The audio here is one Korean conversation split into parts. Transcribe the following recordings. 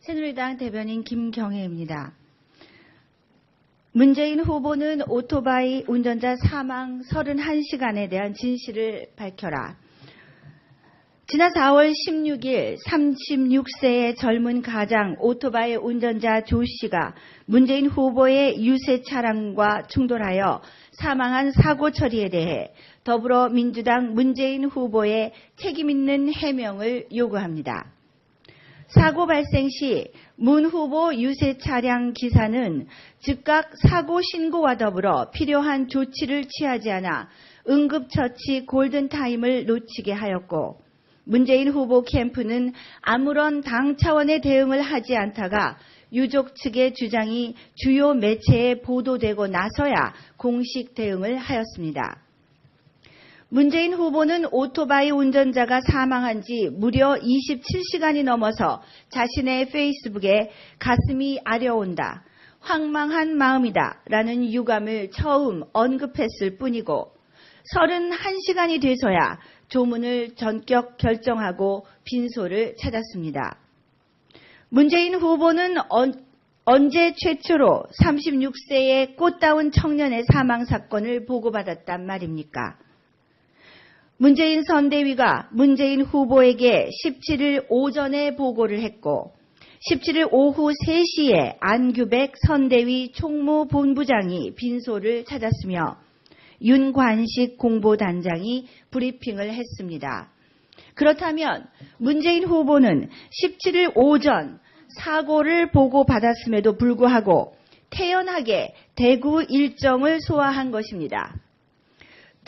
새누리당 대변인 김경혜입니다. 문재인 후보는 오토바이 운전자 사망 31시간에 대한 진실을 밝혀라. 지난 4월 16일 36세의 젊은 가장 오토바이 운전자 조 씨가 문재인 후보의 유세 차량과 충돌하여 사망한 사고 처리에 대해 더불어민주당 문재인 후보의 책임있는 해명을 요구합니다. 사고 발생 시 문 후보 유세 차량 기사는 즉각 사고 신고와 더불어 필요한 조치를 취하지 않아 응급처치 골든타임을 놓치게 하였고, 문재인 후보 캠프는 아무런 당 차원의 대응을 하지 않다가 유족 측의 주장이 주요 매체에 보도되고 나서야 공식 대응을 하였습니다. 문재인 후보는 오토바이 운전자가 사망한 지 무려 27시간이 넘어서 자신의 페이스북에 가슴이 아려온다, 황망한 마음이다 라는 유감을 처음 언급했을 뿐이고 31시간이 돼서야 조문을 전격 결정하고 빈소를 찾았습니다. 문재인 후보는 언제 최초로 36세의 꽃다운 청년의 사망 사건을 보고받았단 말입니까? 문재인 선대위가 문재인 후보에게 17일 오전에 보고를 했고 17일 오후 3시에 안규백 선대위 총무본부장이 빈소를 찾았으며 윤관식 공보단장이 브리핑을 했습니다. 그렇다면 문재인 후보는 17일 오전 사고를 보고받았음에도 불구하고 태연하게 대구 일정을 소화한 것입니다.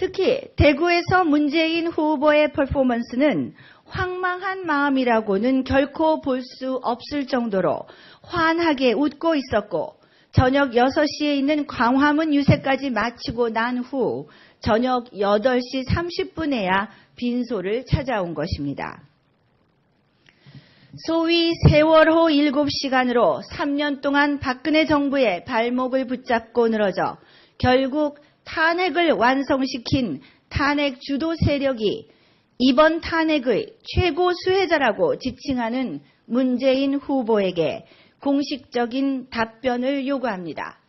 특히 대구에서 문재인 후보의 퍼포먼스는 황망한 마음이라고는 결코 볼 수 없을 정도로 환하게 웃고 있었고, 저녁 6시에 있는 광화문 유세까지 마치고 난 후 저녁 8시 30분에야 빈소를 찾아온 것입니다. 소위 세월호 7시간으로 3년 동안 박근혜 정부의 발목을 붙잡고 늘어져 결국 탄핵을 완성시킨 탄핵 주도 세력이 이번 탄핵의 최고 수혜자라고 지칭하는 문재인 후보에게 공식적인 답변을 요구합니다.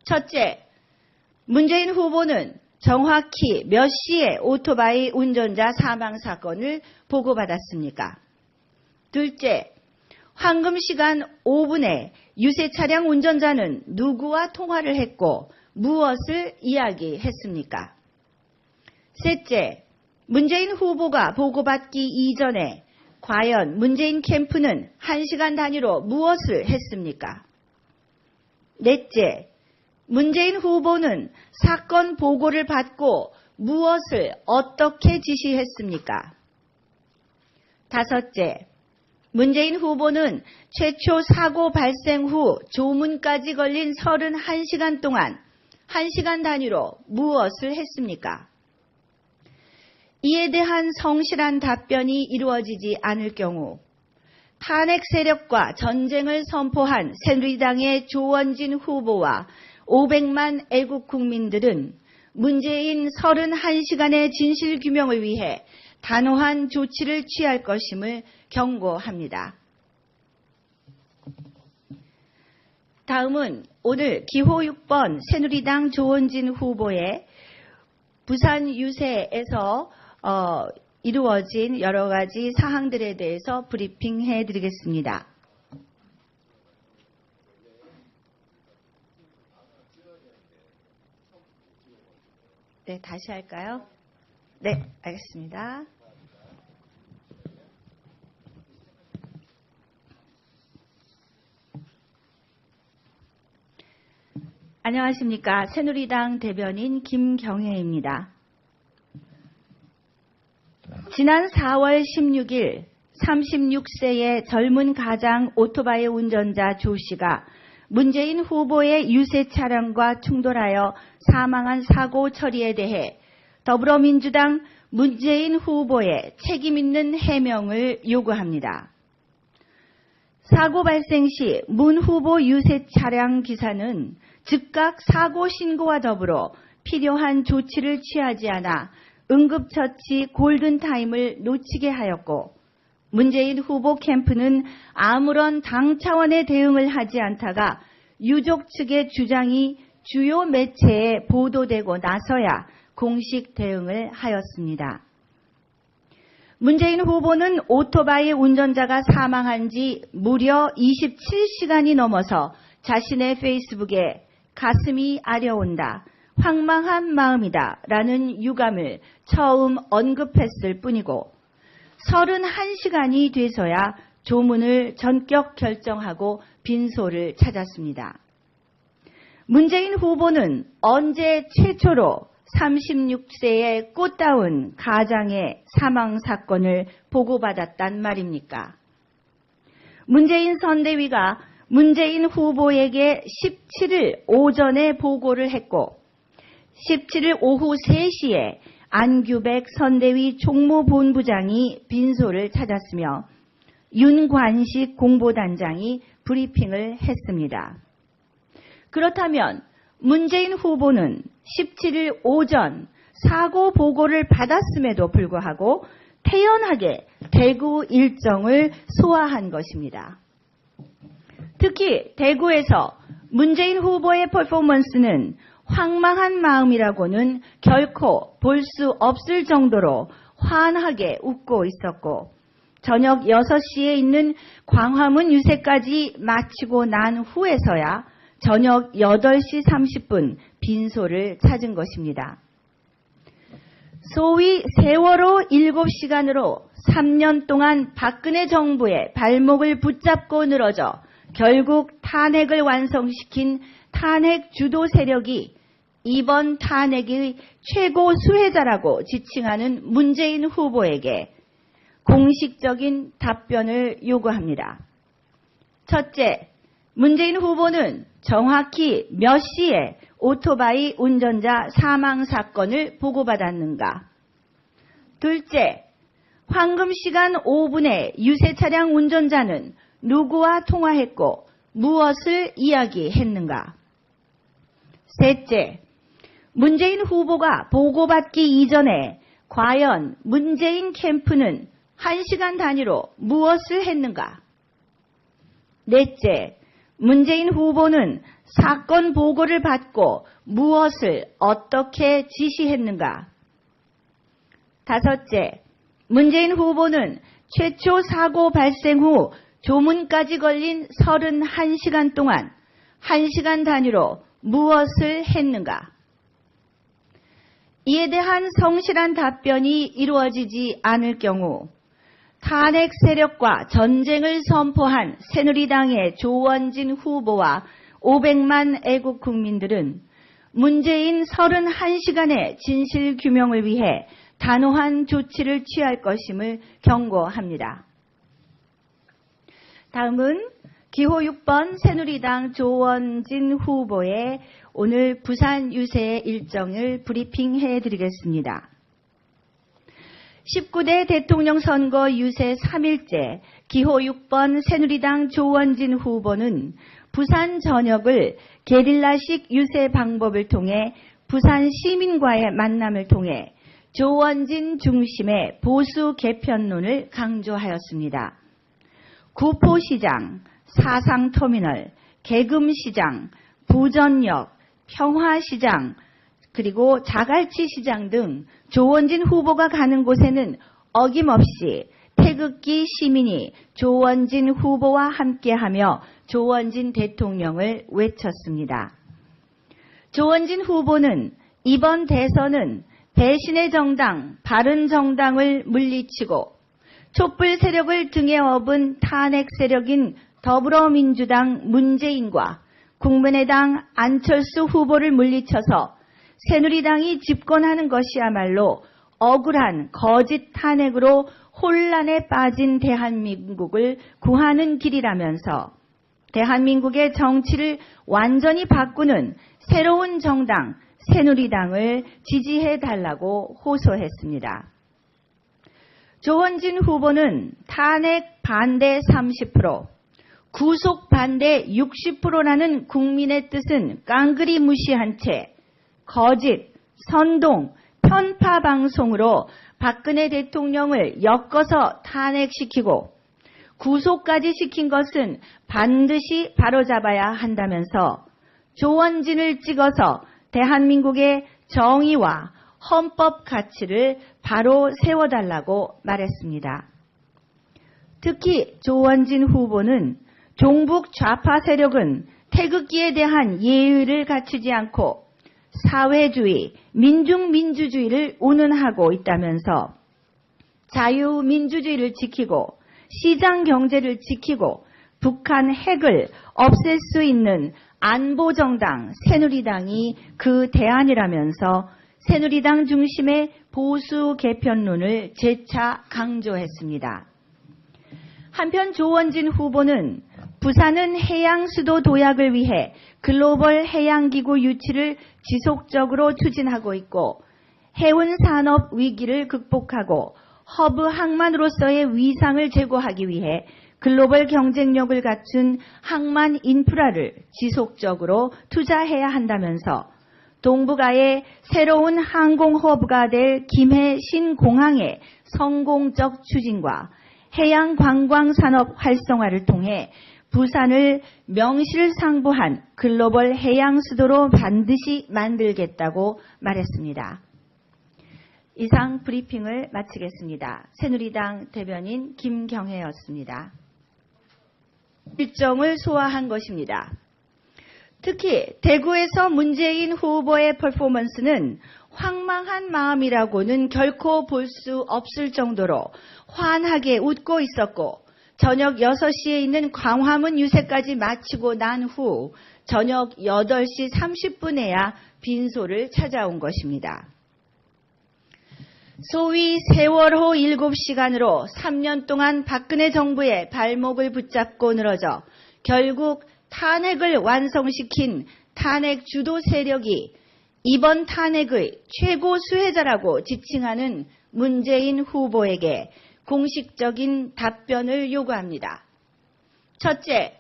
첫째, 문재인 후보는 정확히 몇 시에 오토바이 운전자 사망 사건을 보고받았습니까? 둘째, 황금시간 5분에 유세 차량 운전자는 누구와 통화를 했고 무엇을 이야기했습니까? 셋째, 문재인 후보가 보고받기 이전에 과연 문재인 캠프는 1시간 단위로 무엇을 했습니까? 넷째, 문재인 후보는 사건 보고를 받고 무엇을 어떻게 지시했습니까? 다섯째, 문재인 후보는 최초 사고 발생 후 조문까지 걸린 31시간 동안 1시간 단위로 무엇을 했습니까? 이에 대한 성실한 답변이 이루어지지 않을 경우 탄핵 세력과 전쟁을 선포한 새누리당의 조원진 후보와 500만 애국 국민들은 문재인 31시간의 진실규명을 위해 단호한 조치를 취할 것임을 경고합니다. 다음은 오늘 기호 6번 새누리당 조원진 후보의 부산 유세에서 이루어진 여러 가지 사항들에 대해서 브리핑해 드리겠습니다. 네, 다시 할까요? 네, 알겠습니다. 안녕하십니까. 새누리당 대변인 김경혜입니다. 지난 4월 16일 36세의 젊은 가장 오토바이 운전자 조 씨가 문재인 후보의 유세 차량과 충돌하여 사망한 사고 처리에 대해 더불어민주당 문재인 후보의 책임있는 해명을 요구합니다. 사고 발생 시 문 후보 유세 차량 기사는 즉각 사고 신고와 더불어 필요한 조치를 취하지 않아 응급처치 골든타임을 놓치게 하였고, 문재인 후보 캠프는 아무런 당 차원의 대응을 하지 않다가 유족 측의 주장이 주요 매체에 보도되고 나서야 공식 대응을 하였습니다. 문재인 후보는 오토바이 운전자가 사망한 지 무려 27시간이 넘어서 자신의 페이스북에 가슴이 아려온다, 황망한 마음이다 라는 유감을 처음 언급했을 뿐이고 31시간이 돼서야 조문을 전격 결정하고 빈소를 찾았습니다. 문재인 후보는 언제 최초로 36세의 꽃다운 가장의 사망 사건을 보고받았단 말입니까? 문재인 선대위가 문재인 후보에게 17일 오전에 보고를 했고 17일 오후 3시에 안규백 선대위 총무본부장이 빈소를 찾았으며 윤관식 공보단장이 브리핑을 했습니다. 그렇다면 문재인 후보는 17일 오전 사고 보고를 받았음에도 불구하고 태연하게 대구 일정을 소화한 것입니다. 특히 대구에서 문재인 후보의 퍼포먼스는 황망한 마음이라고는 결코 볼 수 없을 정도로 환하게 웃고 있었고 저녁 6시에 있는 광화문 유세까지 마치고 난 후에서야 저녁 8시 30분 빈소를 찾은 것입니다. 소위 세월호 7시간으로 3년 동안 박근혜 정부의 발목을 붙잡고 늘어져 결국 탄핵을 완성시킨 탄핵 주도 세력이 이번 탄핵의 최고 수혜자라고 지칭하는 문재인 후보에게 공식적인 답변을 요구합니다. 첫째, 문재인 후보는 정확히 몇 시에 오토바이 운전자 사망 사건을 보고받았는가? 둘째, 황금 시간 5분에 유세 차량 운전자는 누구와 통화했고 무엇을 이야기했는가? 셋째, 문재인 후보가 보고받기 이전에 과연 문재인 캠프는 1시간 단위로 무엇을 했는가? 넷째, 문재인 후보는 사건 보고를 받고 무엇을 어떻게 지시했는가? 다섯째, 문재인 후보는 최초 사고 발생 후 조문까지 걸린 31시간 동안 1시간 단위로 무엇을 했는가? 이에 대한 성실한 답변이 이루어지지 않을 경우 탄핵 세력과 전쟁을 선포한 새누리당의 조원진 후보와 500만 애국 국민들은 문재인 31시간의 진실 규명을 위해 단호한 조치를 취할 것임을 경고합니다. 다음은 기호 6번 새누리당 조원진 후보의 오늘 부산 유세 일정을 브리핑해 드리겠습니다. 19대 대통령 선거 유세 3일째 기호 6번 새누리당 조원진 후보는 부산 전역을 게릴라식 유세 방법을 통해 부산 시민과의 만남을 통해 조원진 중심의 보수 개편론을 강조하였습니다. 구포시장, 사상터미널, 계금시장, 부전역, 평화시장, 그리고 자갈치시장 등 조원진 후보가 가는 곳에는 어김없이 태극기 시민이 조원진 후보와 함께하며 조원진 대통령을 외쳤습니다. 조원진 후보는 이번 대선은 배신의 정당, 바른정당을 물리치고 촛불 세력을 등에 업은 탄핵 세력인 더불어민주당 문재인과 국민의당 안철수 후보를 물리쳐서 새누리당이 집권하는 것이야말로 억울한 거짓 탄핵으로 혼란에 빠진 대한민국을 구하는 길이라면서 대한민국의 정치를 완전히 바꾸는 새로운 정당 새누리당을 지지해달라고 호소했습니다. 조원진 후보는 탄핵 반대 30%, 구속 반대 60%라는 국민의 뜻은 깡그리 무시한 채 거짓, 선동, 편파 방송으로 박근혜 대통령을 엮어서 탄핵시키고 구속까지 시킨 것은 반드시 바로잡아야 한다면서 조원진을 찍어서 대한민국의 정의와 헌법 가치를 바로 세워달라고 말했습니다. 특히 조원진 후보는 종북 좌파 세력은 태극기에 대한 예의를 갖추지 않고 사회주의, 민중민주주의를 운운하고 있다면서 자유민주주의를 지키고 시장경제를 지키고 북한 핵을 없앨 수 있는 안보정당 새누리당이 그 대안이라면서 새누리당 중심의 보수 개편론을 재차 강조했습니다. 한편 조원진 후보는 부산은 해양 수도 도약을 위해 글로벌 해양기구 유치를 지속적으로 추진하고 있고 해운 산업 위기를 극복하고 허브 항만으로서의 위상을 제고하기 위해 글로벌 경쟁력을 갖춘 항만 인프라를 지속적으로 투자해야 한다면서 동북아의 새로운 항공 허브가 될 김해 신공항의 성공적 추진과 해양 관광 산업 활성화를 통해 부산을 명실상부한 글로벌 해양 수도로 반드시 만들겠다고 말했습니다. 이상 브리핑을 마치겠습니다. 새누리당 대변인 김경혜였습니다. 일정을 소화한 것입니다. 특히 대구에서 문재인 후보의 퍼포먼스는 황망한 마음이라고는 결코 볼 수 없을 정도로 환하게 웃고 있었고 저녁 6시에 있는 광화문 유세까지 마치고 난 후 저녁 8시 30분에야 빈소를 찾아온 것입니다. 소위 세월호 7시간으로 3년 동안 박근혜 정부의 발목을 붙잡고 늘어져 결국 탄핵을 완성시킨 탄핵 주도 세력이 이번 탄핵의 최고 수혜자라고 지칭하는 문재인 후보에게 공식적인 답변을 요구합니다. 첫째,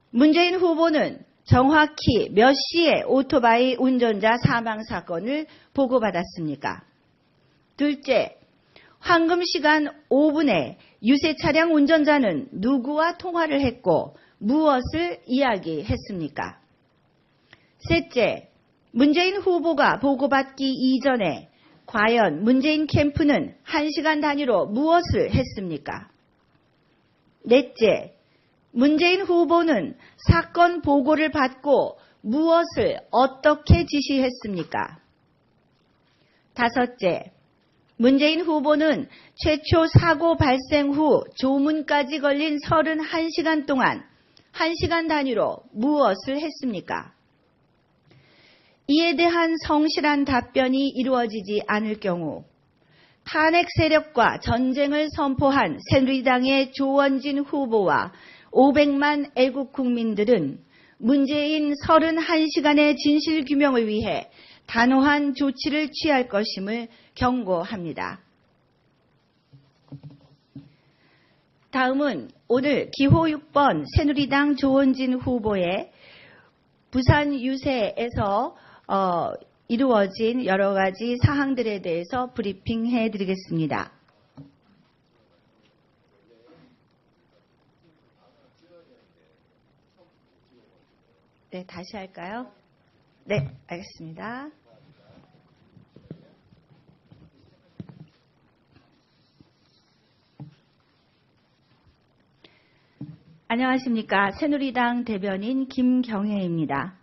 문재인 후보는 정확히 몇 시에 오토바이 운전자 사망 사건을 보고받았습니까? 둘째, 황금 시간 5분에 유세 차량 운전자는 누구와 통화를 했고 무엇을 이야기했습니까? 셋째, 문재인 후보가 보고받기 이전에 과연 문재인 캠프는 1시간 단위로 무엇을 했습니까? 넷째, 문재인 후보는 사건 보고를 받고 무엇을 어떻게 지시했습니까? 다섯째, 문재인 후보는 최초 사고 발생 후 조문까지 걸린 31시간 동안 1시간 단위로 무엇을 했습니까? 이에 대한 성실한 답변이 이루어지지 않을 경우 탄핵 세력과 전쟁을 선포한 새누리당의 조원진 후보와 500만 애국 국민들은 문재인 31시간의 진실규명을 위해 단호한 조치를 취할 것임을 경고합니다. 다음은 오늘 기호 6번 새누리당 조원진 후보의 부산 유세에서 이루어진 여러 가지 사항들에 대해서 브리핑해 드리겠습니다. 네, 다시 할까요? 네, 알겠습니다. 안녕하십니까. 새누리당 대변인 김경혜입니다.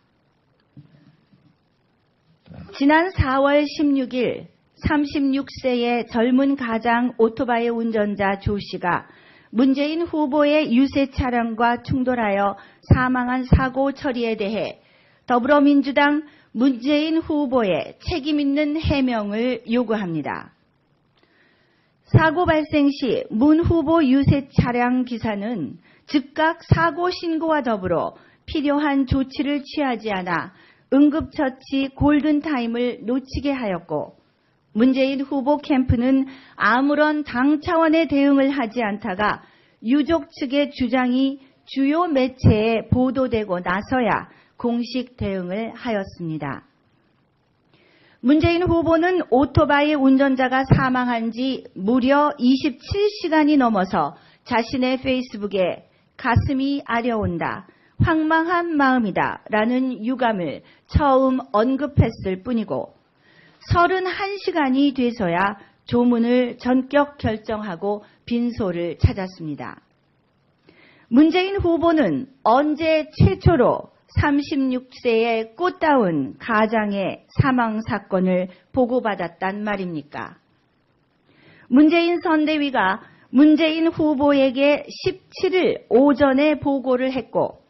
지난 4월 16일 36세의 젊은 가장 오토바이 운전자 조 씨가 문재인 후보의 유세 차량과 충돌하여 사망한 사고 처리에 대해 더불어민주당 문재인 후보의 책임 있는 해명을 요구합니다. 사고 발생 시 문 후보 유세 차량 기사는 즉각 사고 신고와 더불어 필요한 조치를 취하지 않아 응급처치 골든타임을 놓치게 하였고 문재인 후보 캠프는 아무런 당 차원의 대응을 하지 않다가 유족 측의 주장이 주요 매체에 보도되고 나서야 공식 대응을 하였습니다. 문재인 후보는 오토바이 운전자가 사망한 지 무려 27시간이 넘어서 자신의 페이스북에 가슴이 아려온다, 황망한 마음이다 라는 유감을 처음 언급했을 뿐이고 31시간이 돼서야 조문을 전격 결정하고 빈소를 찾았습니다. 문재인 후보는 언제 최초로 36세의 꽃다운 가장의 사망 사건을 보고받았단 말입니까? 문재인 선대위가 문재인 후보에게 17일 오전에 보고를 했고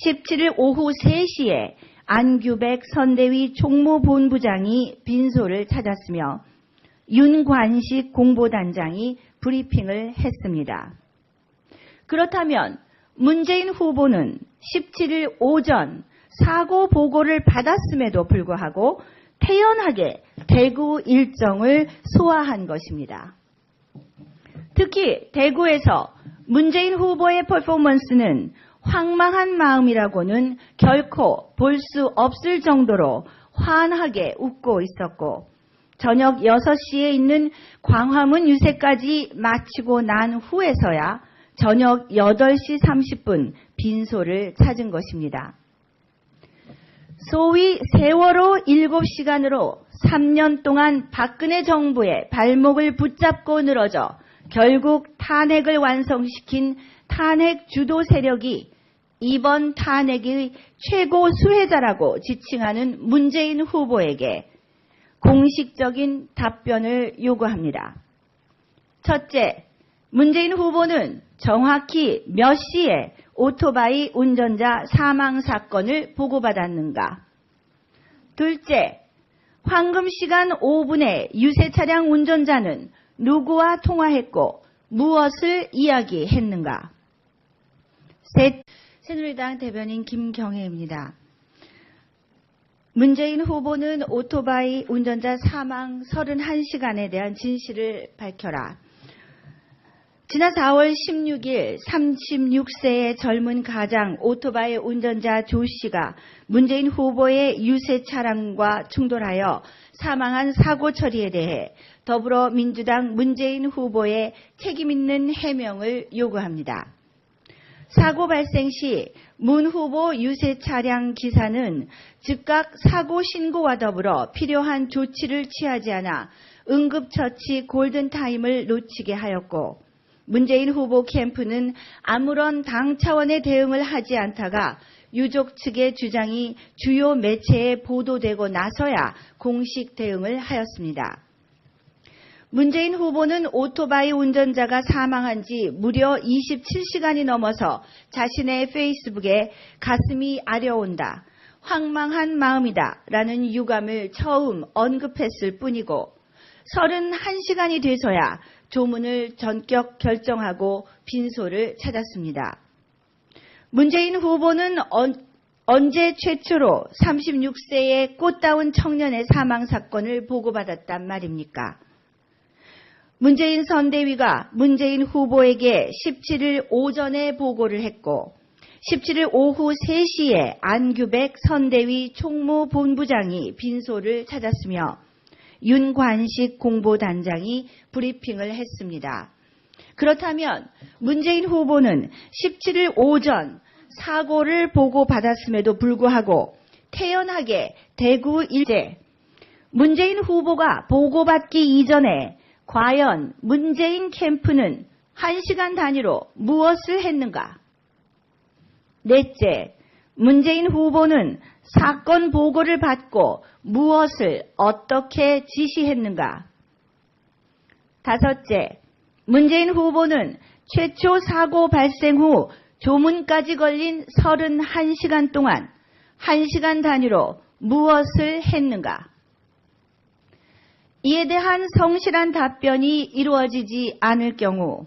17일 오후 3시에 안규백 선대위 총무본부장이 빈소를 찾았으며 윤관식 공보단장이 브리핑을 했습니다. 그렇다면 문재인 후보는 17일 오전 사고 보고를 받았음에도 불구하고 태연하게 대구 일정을 소화한 것입니다. 특히 대구에서 문재인 후보의 퍼포먼스는 황망한 마음이라고는 결코 볼 수 없을 정도로 환하게 웃고 있었고 저녁 6시에 있는 광화문 유세까지 마치고 난 후에서야 저녁 8시 30분 빈소를 찾은 것입니다. 소위 세월호 7시간으로 3년 동안 박근혜 정부의 발목을 붙잡고 늘어져 결국 탄핵을 완성시킨 탄핵 주도 세력이 이번 탄핵의 최고 수혜자라고 지칭하는 문재인 후보에게 공식적인 답변을 요구합니다. 첫째, 문재인 후보는 정확히 몇 시에 오토바이 운전자 사망 사건을 보고받았는가? 둘째, 황금 시간 5분에 유세 차량 운전자는 누구와 통화했고 무엇을 이야기했는가? 셋, 새누리당 대변인 김경혜입니다. 문재인 후보는 오토바이 운전자 사망 31시간에 대한 진실을 밝혀라. 지난 4월 16일 36세의 젊은 가장 오토바이 운전자 조 씨가 문재인 후보의 유세 차량과 충돌하여 사망한 사고 처리에 대해 더불어민주당 문재인 후보의 책임있는 해명을 요구합니다. 사고 발생 시 문 후보 유세 차량 기사는 즉각 사고 신고와 더불어 필요한 조치를 취하지 않아 응급처치 골든타임을 놓치게 하였고 문재인 후보 캠프는 아무런 당 차원의 대응을 하지 않다가 유족 측의 주장이 주요 매체에 보도되고 나서야 공식 대응을 하였습니다. 문재인 후보는 오토바이 운전자가 사망한 지 무려 27시간이 넘어서 자신의 페이스북에 가슴이 아려온다, 황망한 마음이다 라는 유감을 처음 언급했을 뿐이고 31시간이 돼서야 조문을 전격 결정하고 빈소를 찾았습니다. 문재인 후보는 언제 최초로 36세의 꽃다운 청년의 사망 사건을 보고받았단 말입니까? 문재인 선대위가 문재인 후보에게 17일 오전에 보고를 했고 17일 오후 3시에 안규백 선대위 총무본부장이 빈소를 찾았으며 윤관식 공보단장이 브리핑을 했습니다. 그렇다면 문재인 후보는 17일 오전 사고를 보고받았음에도 불구하고 태연하게 대구 일제 문재인 후보가 보고받기 이전에 과연 문재인 캠프는 1시간 단위로 무엇을 했는가? 넷째, 문재인 후보는 사건 보고를 받고 무엇을 어떻게 지시했는가? 다섯째, 문재인 후보는 최초 사고 발생 후 조문까지 걸린 31시간 동안 1시간 단위로 무엇을 했는가? 이에 대한 성실한 답변이 이루어지지 않을 경우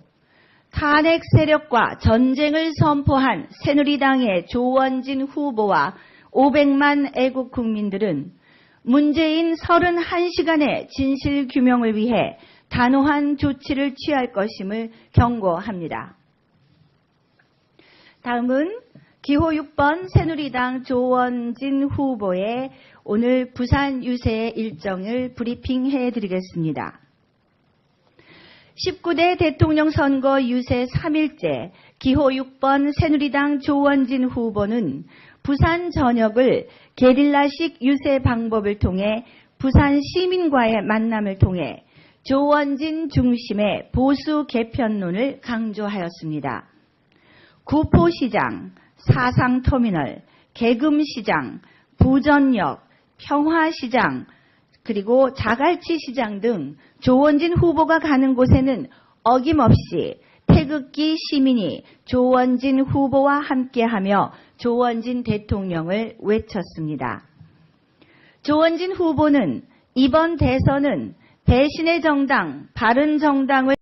탄핵 세력과 전쟁을 선포한 새누리당의 조원진 후보와 500만 애국 국민들은 문재인 31시간의 진실 규명을 위해 단호한 조치를 취할 것임을 경고합니다. 다음은 기호 6번 새누리당 조원진 후보의 오늘 부산 유세 일정을 브리핑해 드리겠습니다. 19대 대통령 선거 유세 3일째 기호 6번 새누리당 조원진 후보는 부산 전역을 게릴라식 유세 방법을 통해 부산 시민과의 만남을 통해 조원진 중심의 보수 개편론을 강조하였습니다. 구포시장, 사상터미널, 계금시장, 부전역, 평화시장, 그리고 자갈치시장 등 조원진 후보가 가는 곳에는 어김없이 태극기 시민이 조원진 후보와 함께하며 조원진 대통령을 외쳤습니다. 조원진 후보는 이번 대선은 배신의 정당, 바른정당을